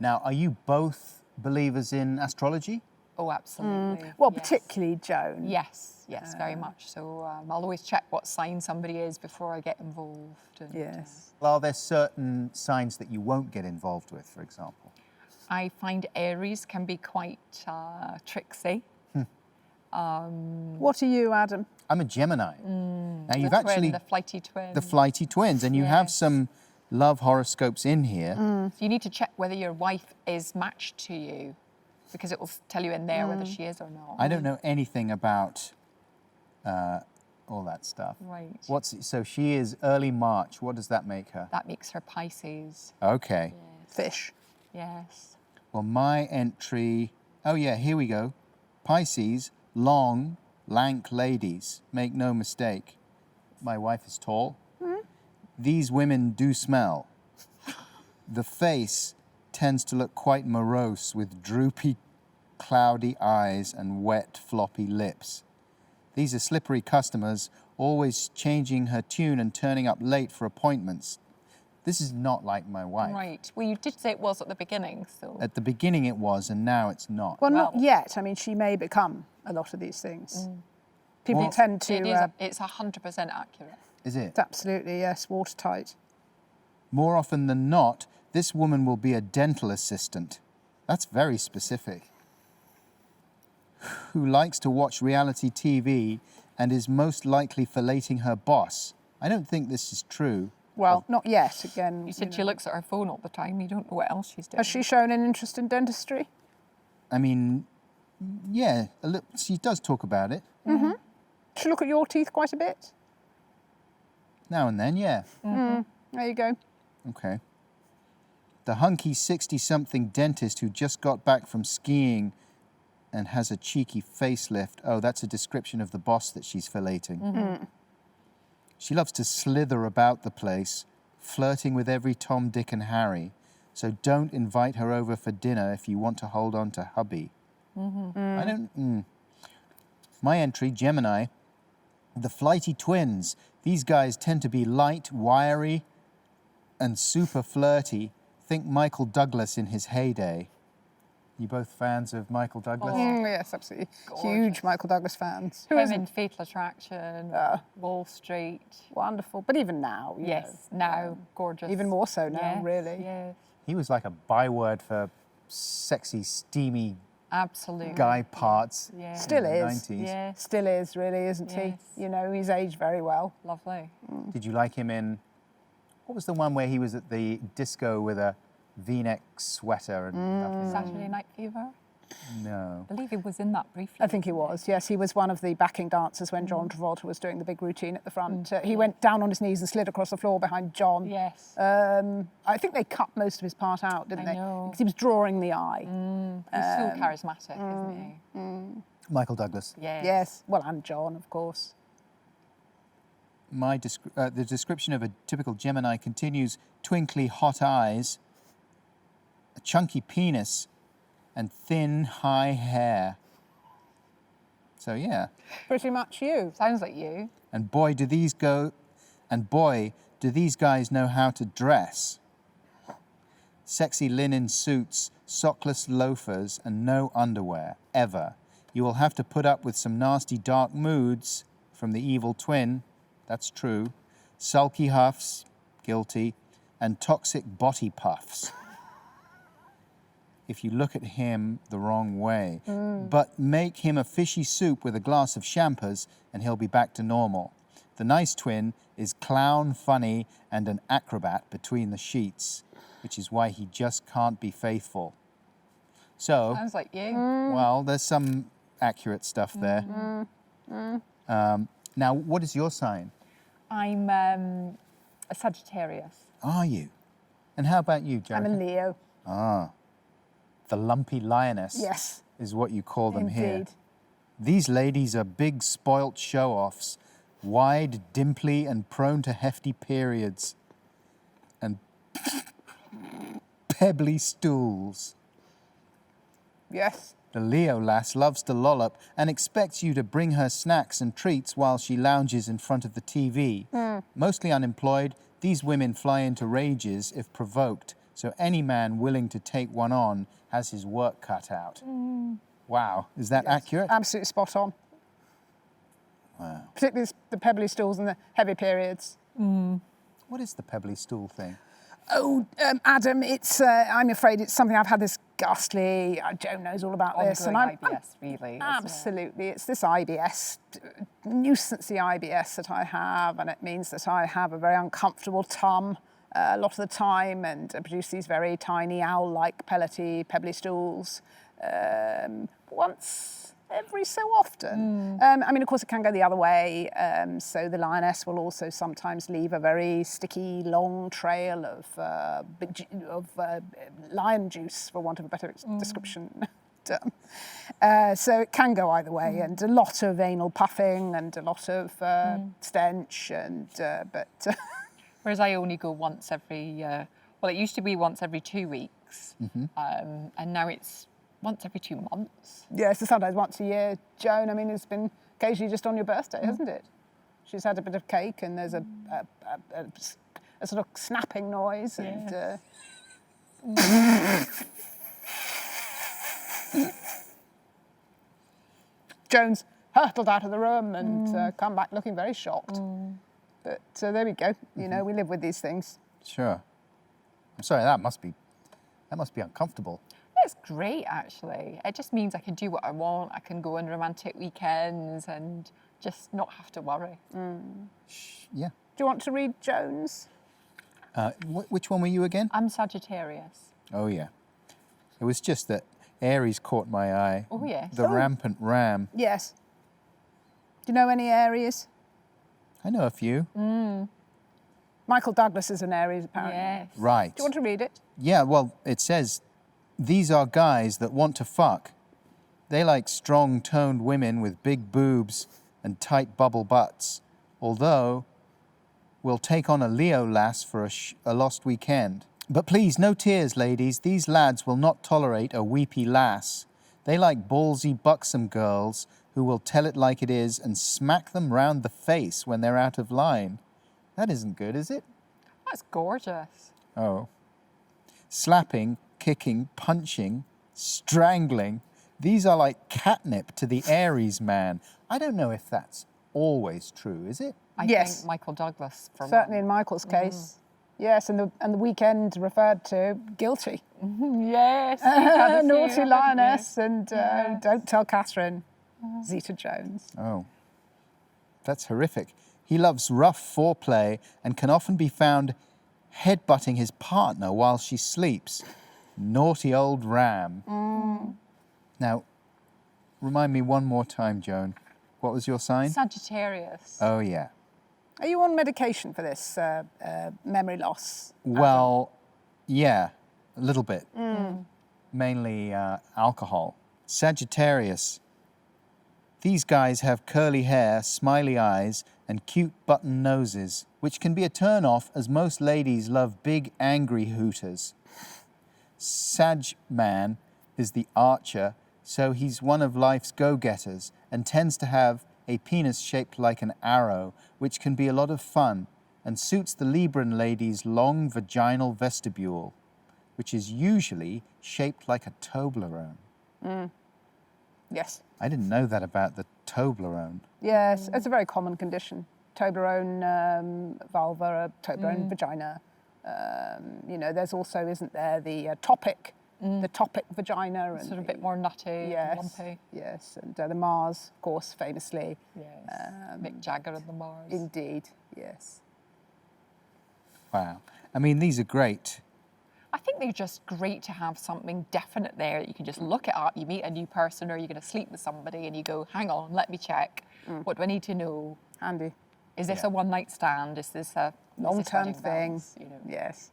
Now, are you both believers in astrology? Oh, absolutely. Well, yes. particularly Joan. Yes, very much. So I'll always check what sign somebody is before I get involved. And, Yes. Are there certain signs that you won't get involved with, for example? I find Aries can be quite tricksy. What are you, Adam? I'm a Gemini. Now, you've The flighty twin. the flighty twins, and you have Yes. some love horoscopes in here. So you need to check whether your wife is matched to you, because it will tell you in there whether she is or not. I don't know anything about all that stuff. Right. So she is early March. What does that make her? That makes her Pisces. Okay. Yes. Fish. Yes. Well, my entry... Oh, yeah, here we go. Pisces, long, lank ladies. Make no mistake. My wife is tall. These women do smell. The face tends to look quite morose with droopy, cloudy eyes and wet, floppy lips. These are slippery customers, always changing her tune and turning up late for appointments. This is not like my wife. Right. Well, you did say it was at the beginning, so... At the beginning it was, and now it's not. Well, not Well- yet. I mean, she may become a lot of these things. People Well- tend to... It's 100% accurate. Is it? it's absolutely, yes, watertight. More often than not, this woman will be a dental assistant. That's very specific. Who likes to watch reality TV and is most likely filleting her boss. I don't think this is true. Well, not yet, again. You said know. she looks at her phone all the time. You don't know what else she's doing. Has she shown an interest in dentistry? I mean, yeah, she does talk about it. Does she look at your teeth quite a bit? Now and then, yeah. There you go. Okay. The hunky 60-something dentist who just got back from skiing and has a cheeky facelift. Oh, that's a description of the boss that she's filleting. She loves to slither about the place, flirting with every Tom, Dick and Harry. So don't invite her over for dinner if you want to hold on to hubby. I don't... My entry, Gemini. The flighty twins. These guys tend to be light, wiry, and super flirty. Think Michael Douglas in his heyday. You both fans of Michael Douglas? Yes, absolutely. Huge Michael Douglas fans. Who Him isn't? in Fatal Attraction, Wall Street. Wonderful. But even now, you Yes, know, now, gorgeous. even more so now, Yes, really. Yes, He was like a byword for sexy, steamy absolutely. guy parts Yeah. Still in the is. 90s. Yes, Still is, really, isn't Yes. he? You know, he's aged very well. lovely. Did you like him in... What was the one where he was at the disco with a V-neck sweater and nothing? Saturday Night Fever. No. I believe he was in that briefly. I think he was, yes. He was one of the backing dancers when John Travolta was doing the big routine at the front. He went down on his knees and slid across the floor behind John. Yes. I think they cut most of his part out, didn't I they? know. Because he was drawing the eye. He's so charismatic, isn't he? Michael Douglas. Yes. Yes. Well, and John, of course. The description of a typical Gemini continues: twinkly hot eyes, a chunky penis, and thin, high hair. So yeah. Pretty much you. Sounds like you. And boy, do these guys know how to dress. Sexy linen suits, sockless loafers, and no underwear, ever. You will have to put up with some nasty dark moods from the evil twin, that's true, sulky huffs, guilty, and toxic botty puffs. If you look at him the wrong way. But make him a fishy soup with a glass of champers and he'll be back to normal. The nice twin is clown, funny, and an acrobat between the sheets, which is why he just can't be faithful. So, Sounds like you. well, there's some accurate stuff there. Now, what is your sign? I'm a Sagittarius. Are you? And how about you, I'm a Jericha? Leo. Ah, the lumpy lioness. Yes. Is what you call them here. Indeed. These ladies are big, spoilt show-offs, wide, dimply, and prone to hefty periods, and pebbly stools. Yes. The Leo lass loves to lollop and expects you to bring her snacks and treats while she lounges in front of the TV. Mostly unemployed, these women fly into rages if provoked, So any man willing to take one on has his work cut out. Wow, is that accurate? Absolutely spot on. Wow. Particularly the pebbly stools and the heavy periods. What is the pebbly stool thing? Oh, Adam, it's. I'm afraid it's something I've had this ghastly. Joan knows all about this, and Ongoing I'm IBS, really. isn't it? absolutely. It's this IBS, nuisancey IBS that I have, and it means that I have a very uncomfortable tum a lot of the time, and produce these very tiny owl-like pellety pebbly stools once every so often. I mean, of course, it can go the other way. So the lioness will also sometimes leave a very sticky, long trail of lion juice, for want of a better description. So it can go either way, and a lot of anal puffing and a lot of stench, and but Whereas I only go once every, well, it used to be once every 2 weeks, and now it's once every 2 months. yeah, so sometimes once a year. Joan, I mean, it's been occasionally just on your birthday, hasn't it? She's had a bit of cake, and there's a sort of snapping noise, and Joan's hurtled out of the room and come back looking very shocked. But there we go. You know, we live with these things. Sure. I'm sorry, that must be uncomfortable. It's great, actually. It just means I can do what I want. I can go on romantic weekends and just not have to worry. Yeah. Do you want to read Joan's? Which one were you again? I'm Sagittarius. Oh, yeah. It was just that Aries caught my eye. Oh, yes. The rampant ram. Yes. Do you know any Aries? I know a few. Michael Douglas is an Aries, apparently. Yes. Right. Do you want to read it? Yeah, well, it says, these are guys that want to fuck. They like strong-toned women with big boobs and tight bubble butts. Although, we'll take on a Leo lass for a lost weekend. But please, no tears, ladies. These lads will not tolerate a weepy lass. They like ballsy, buxom girls who will tell it like it is and smack them round the face when they're out of line. That isn't good, is it? That's gorgeous. Oh. Slapping, kicking, punching, strangling. These are like catnip to the Aries man. I don't know if that's always true, is it? I Yes. think Michael Douglas, for Certainly in Michael's case. Yes, and the weekend referred to guilty. Yes. you've had a few, Naughty haven't lioness, you? and don't tell Catherine. Zeta Jones. Oh. That's horrific. He loves rough foreplay and can often be found headbutting his partner while she sleeps. Naughty old ram. Now, remind me one more time, Joan. What was your sign? Sagittarius. Oh, yeah. Are you on medication for this memory loss? Well, yeah, a little bit. Mainly alcohol. Sagittarius. These guys have curly hair, smiley eyes, and cute button noses, which can be a turn-off as most ladies love big, angry hooters. Sag man is the archer, so he's one of life's go-getters and tends to have a penis shaped like an arrow, which can be a lot of fun and suits the Libran lady's long vaginal vestibule, which is usually shaped like a Toblerone. Yes. I didn't know that about the Toblerone. Yes, it's a very common condition. Toblerone vulva, Toblerone vagina. You know, there's also, isn't there, the topic vagina. And Sort of a bit more nutty, yes, lumpy. yes, and the Mars, of course, famously. Yes. Mick Jagger and the Mars. Indeed, yes. Wow. I mean, these are great. I think they're just great to have something definite there that you can just look it up. You meet a new person or you're going to sleep with somebody and you go, hang on, let me check. What do I need to know? Handy. Is this a one-night stand? Is this a Long-term wedding thing. vows? You know? Yes.